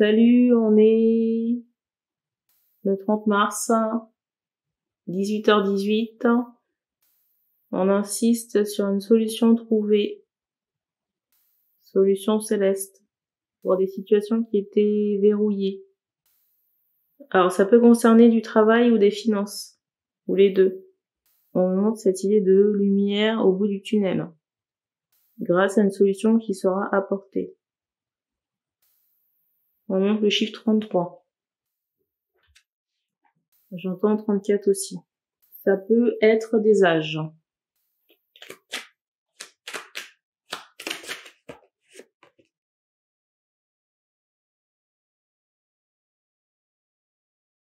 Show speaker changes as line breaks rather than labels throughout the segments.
Salut, on est le 30 mars, 18h18. On insiste sur une solution trouvée, solution céleste, pour des situations qui étaient verrouillées. Alors ça peut concerner du travail ou des finances, ou les deux. On montre cette idée de lumière au bout du tunnel, grâce à une solution qui sera apportée. On montre le chiffre 33. J'entends 34 aussi. Ça peut être des âges.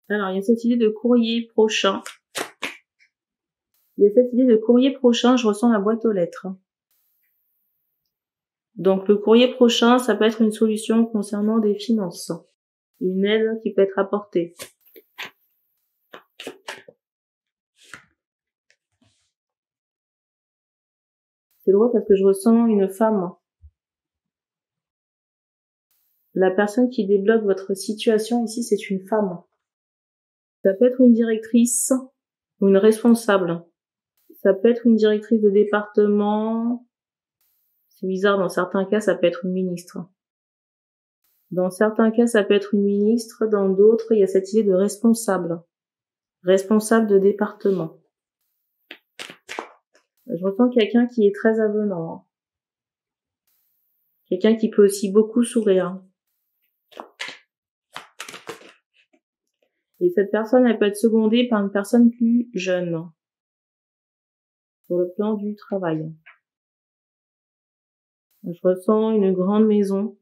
Alors, il y a cette idée de courrier prochain. Je ressens la boîte aux lettres. Donc, le courrier prochain, ça peut être une solution concernant des finances. Une aide qui peut être apportée. C'est drôle parce que je ressens une femme. La personne qui débloque votre situation ici, c'est une femme. Ça peut être une directrice ou une responsable. Ça peut être une directrice de département. C'est bizarre, dans certains cas, ça peut être une ministre. Dans certains cas, ça peut être une ministre. Dans d'autres, il y a cette idée de responsable. Responsable de département. Je ressens quelqu'un qui est très avenant. Quelqu'un qui peut aussi beaucoup sourire. Et cette personne, elle peut être secondée par une personne plus jeune. Sur le plan du travail. Je ressens une grande maison.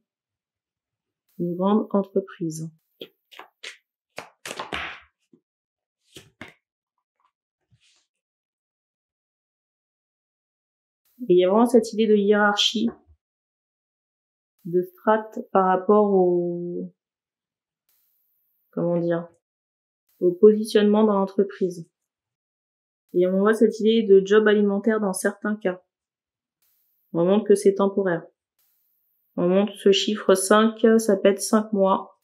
Une grande entreprise. Et il y a vraiment cette idée de hiérarchie, de strate par rapport au, au positionnement dans l'entreprise. Et on voit cette idée de job alimentaire dans certains cas. On montre que c'est temporaire. On montre ce chiffre 5, ça peut être 5 mois.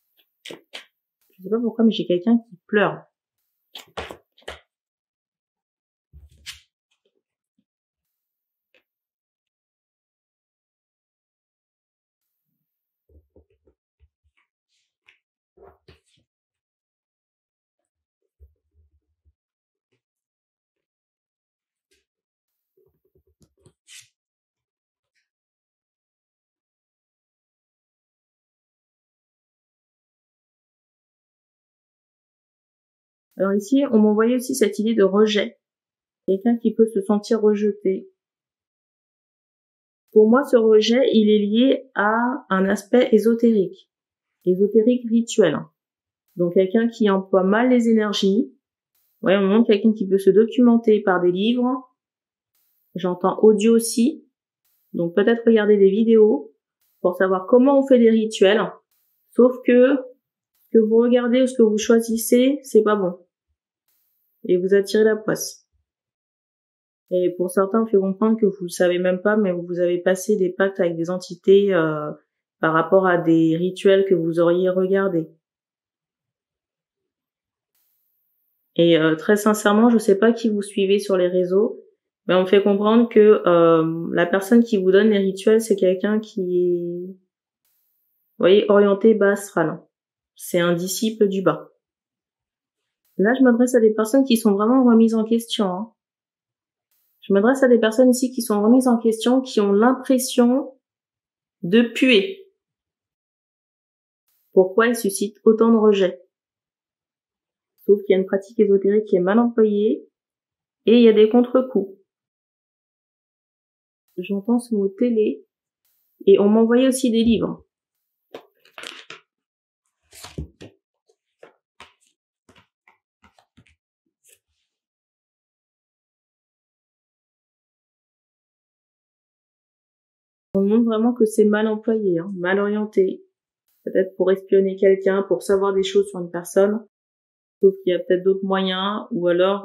Je sais pas pourquoi, mais j'ai quelqu'un qui pleure. Alors ici, on m'envoyait aussi cette idée de rejet. Quelqu'un qui peut se sentir rejeté. Pour moi, ce rejet, il est lié à un aspect ésotérique. Ésotérique rituel. Donc quelqu'un qui emploie mal les énergies. Ouais, on montre quelqu'un qui peut se documenter par des livres. J'entends audio aussi. Donc peut-être regarder des vidéos pour savoir comment on fait des rituels. Sauf que ce que vous regardez ou ce que vous choisissez, c'est pas bon. Et vous attirez la poisse. Et pour certains, on fait comprendre que vous le savez même pas, mais vous avez passé des pactes avec des entités par rapport à des rituels que vous auriez regardés. Et très sincèrement, je sais pas qui vous suivez sur les réseaux, mais on me fait comprendre que la personne qui vous donne les rituels, c'est quelqu'un qui est, vous voyez, orienté bas astral. C'est un disciple du bas. Là, je m'adresse à des personnes qui sont vraiment remises en question. Hein. Je m'adresse à des personnes ici qui sont remises en question, qui ont l'impression de puer. Pourquoi elles suscitent autant de rejet? Sauf qu'il y a une pratique ésotérique qui est mal employée et il y a des contre-coups. J'entends ce mot télé et on m'envoyait aussi des livres. On montre vraiment que c'est mal employé, hein, mal orienté. Peut-être pour espionner quelqu'un, pour savoir des choses sur une personne. Sauf qu'il y a peut-être d'autres moyens, ou alors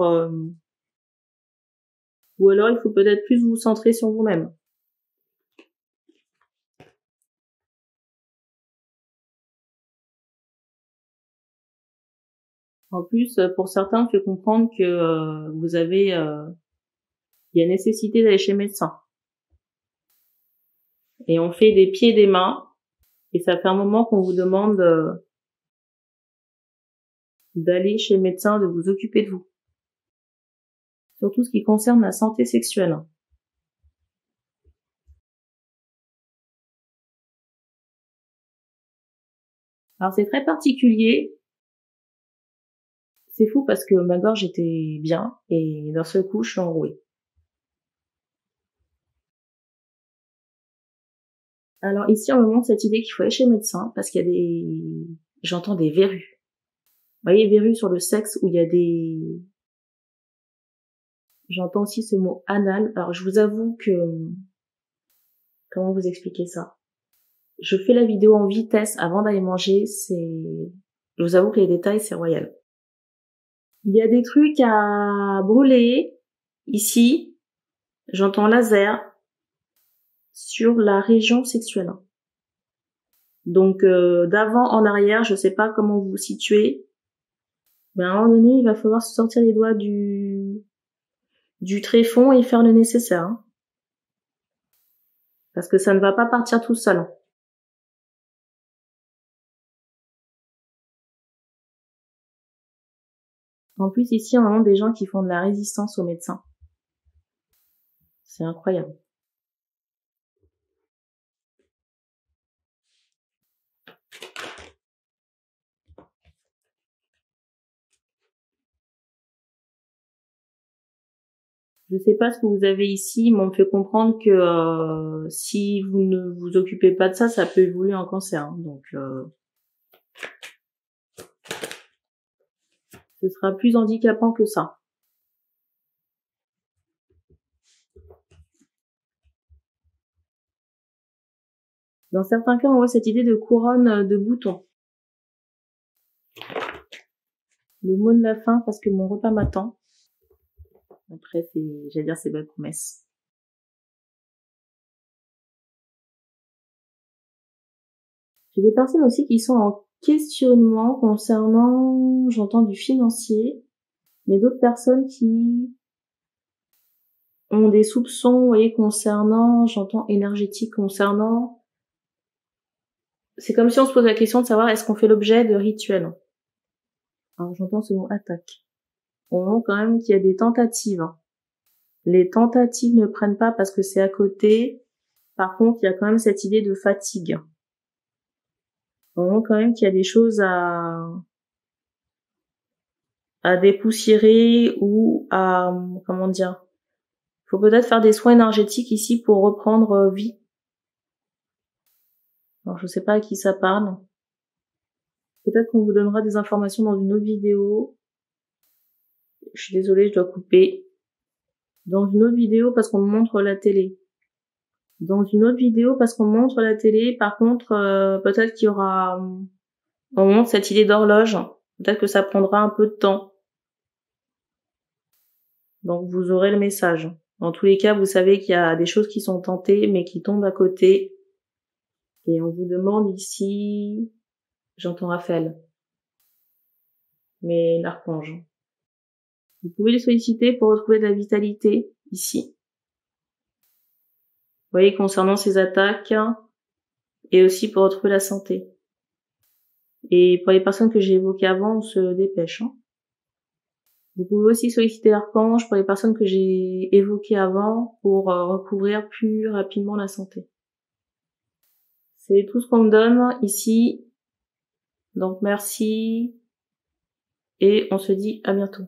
il faut peut-être plus vous centrer sur vous-même. En plus, pour certains, on fait comprendre que vous avez, il y a nécessité d'aller chez le médecin. Et on fait des pieds et des mains, et ça fait un moment qu'on vous demande d'aller chez le médecin, de vous occuper de vous. Surtout ce qui concerne la santé sexuelle. Alors c'est très particulier. C'est fou parce que ma gorge était bien et d'un seul coup je suis enrouée. Alors ici on me montre cette idée qu'il faut aller chez le médecin parce qu'il y a des... J'entends des verrues. Vous voyez, verrues sur le sexe où il y a des... J'entends aussi ce mot anal. Alors je vous avoue que... Comment vous expliquer ça? Je fais la vidéo en vitesse avant d'aller manger, c'est... Je vous avoue que les détails, c'est royal. Il y a des trucs à brûler, ici. J'entends laser sur la région sexuelle. Donc, d'avant en arrière, je sais pas comment vous vous situez. Mais à un moment donné, il va falloir se sortir les doigts du tréfonds et faire le nécessaire. Hein. Parce que ça ne va pas partir tout seul. En plus, ici, on a des gens qui font de la résistance aux médecins. C'est incroyable. Je sais pas ce que vous avez ici, mais on me fait comprendre que si vous ne vous occupez pas de ça, ça peut évoluer en cancer. Hein. Donc, ce sera plus handicapant que ça. Dans certains cas, on voit cette idée de couronne de boutons. Le mot de la fin, parce que mon repas m'attend. Après, j'allais dire, c'est belle promesse. J'ai des personnes aussi qui sont en questionnement concernant, j'entends du financier, mais d'autres personnes qui ont des soupçons, vous voyez, concernant, j'entends énergétique, concernant... C'est comme si on se pose la question de savoir est-ce qu'on fait l'objet de rituels. Alors j'entends ce mot attaque. On voit quand même qu'il y a des tentatives. Les tentatives ne prennent pas parce que c'est à côté. Par contre, il y a quand même cette idée de fatigue. On voit quand même qu'il y a des choses à dépoussiérer ou à, comment dire, faut peut-être faire des soins énergétiques ici pour reprendre vie. Alors je sais pas à qui ça parle. Peut-être qu'on vous donnera des informations dans une autre vidéo. Je suis désolée, je dois couper. Dans une autre vidéo parce qu'on me montre la télé. Dans une autre vidéo parce qu'on me montre la télé. Par contre, peut-être qu'il y aura, on montre cette idée d'horloge. Peut-être que ça prendra un peu de temps. Donc vous aurez le message. Dans tous les cas, vous savez qu'il y a des choses qui sont tentées mais qui tombent à côté. Et on vous demande ici, j'entends Raphaël, mais l'archange. Vous pouvez les solliciter pour retrouver de la vitalité ici. Vous voyez, concernant ces attaques et aussi pour retrouver la santé. Et pour les personnes que j'ai évoquées avant, on se dépêche. Hein. Vous pouvez aussi solliciter l'archange pour les personnes que j'ai évoquées avant pour recouvrir plus rapidement la santé. C'est tout ce qu'on me donne ici. Donc merci et on se dit à bientôt.